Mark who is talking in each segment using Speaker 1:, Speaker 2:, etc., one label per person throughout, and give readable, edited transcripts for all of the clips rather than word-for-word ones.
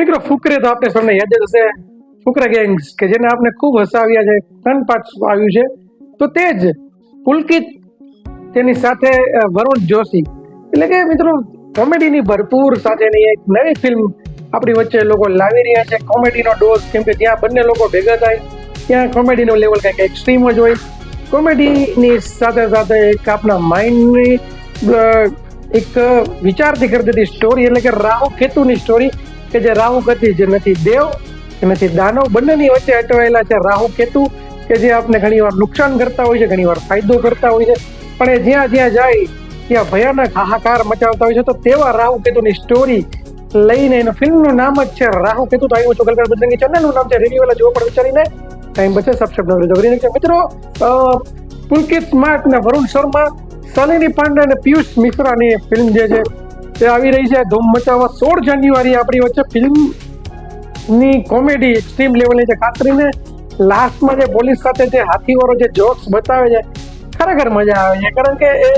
Speaker 1: મિત્રો ફુકરે તો આપણે સૌને યાદ જ હશે, ફુકરા ગેંગ્સ કે જેને આપણે ખૂબ હસાવ્યા છે, 3 પાર્ટ્સ આવ્યું છે. તો તે જ પુલકિત તેની સાથે વરુણ જોશી, એટલે કે મિત્રો કોમેડીની ભરપૂર સાથેની એક નવી ફિલ્મ આપણી વચ્ચે લોકો લાવી રહ્યા છે. કોમેડીનો ડોઝ, કેમ કે જ્યાં બંને લોકો ભેગા થાય ત્યાં કોમેડીનો લેવલ કંઈક એક્સ્ટ્રીમ જ હોય. કોમેડીની સાથે સાથે એક આપણા માઇન્ડની એક વિચારથી કરી દેતી સ્ટોરી, એટલે કે રાહુ કેતુની સ્ટોરી, કે જે રાહુ ગતિ, જે નથી દેવ કે નથી દાનવ, બંનેની વચ્ચે અટવાયેલા છે રાહુ કેતુ, કે જે આપણે ઘણીવાર નુકસાન કરતા હોય છે, ઘણીવાર ફાયદો કરતા હોય છે, પણ એ જ્યાં જ્યાં જાય ત્યાં ભયાનક હાહાકાર મચાવતા હોય છે. તો તેવા રાહુ કેતુની સ્ટોરી લઈને એનું ફિલ્મનું નામ જ છે રાહુ કેતુ. તો આવ્યું છું ગલગલ બજરંગી, ચેનલનું નામ છે રિવ્યુ વાલા, જોવા પણ વિચારીને ટાઈમ બચે સબસ્ક્રાઇબ કરી નાખજો મિત્રો. પુલકિત સ્માર્ટ ને વરુણ શર્મા, શાલિની પાંડે અને પિયુષ મિશ્રાની ફિલ્મ જે છે તે આવી રહી છે ધૂમ મચાવવા. 16 જાન્યુઆરી આપણી વચ્ચે ફિલ્મની કોમેડી એક્સ્ટ્રીમ લેવલની છે. ખાસ કરીને લાસ્ટમાં જે પોલીસ સાથે જે હાથીવાળો જે જોક્સ બતાવે છે, ખરેખર મજા આવે છે, કારણ કે એ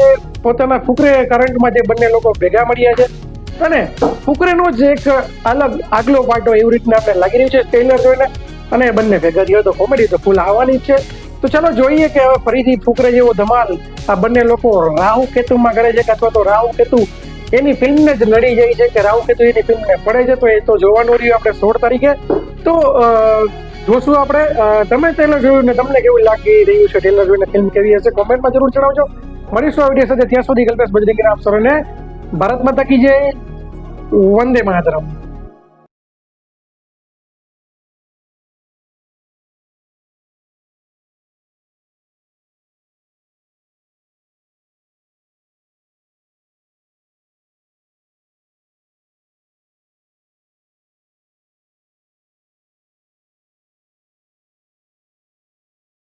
Speaker 1: પોતાના ફુકરે કરંટમાં જે બંને લોકો ભેગા મળ્યા છે અને ફુકરેનો જ એક અલગ આગલો પાર્ટ હોય એવી રીતના આપણે લાગી રહ્યું છે ટ્રેલર જોઈને, અને બંને ભેગા થયો તો કોમેડી તો ફૂલ આવવાની જ છે. તો ચાલો જોઈએ કે હવે ફરીથી ફુકરે જેવો ધમાલ આ બંને લોકો રાહુ કેતુમાં કરે છે, અથવા તો રાહુ કેતુ એની ફિલ્મને જ લડી જાય છે, કે રાહુ કેતુ એની ફિલ્મને પડે છે. તો એ તો જોવાનું રહ્યું આપણે 16 તારીખે. તો જોશું આપણે. તમે ટ્રેલર જોયું ને તમને કેવું લાગી રહ્યું છે ટ્રેલર જોઈને, ફિલ્મ કેવી હશે કોમેન્ટમાં જરૂર જણાવજો. મળીશું આ વિડીયો સાથે, ત્યાં સુધી કલ્પેશ બજરંગીના આપ સૌને ભારત માતા કી જય, વંદે માતરમ.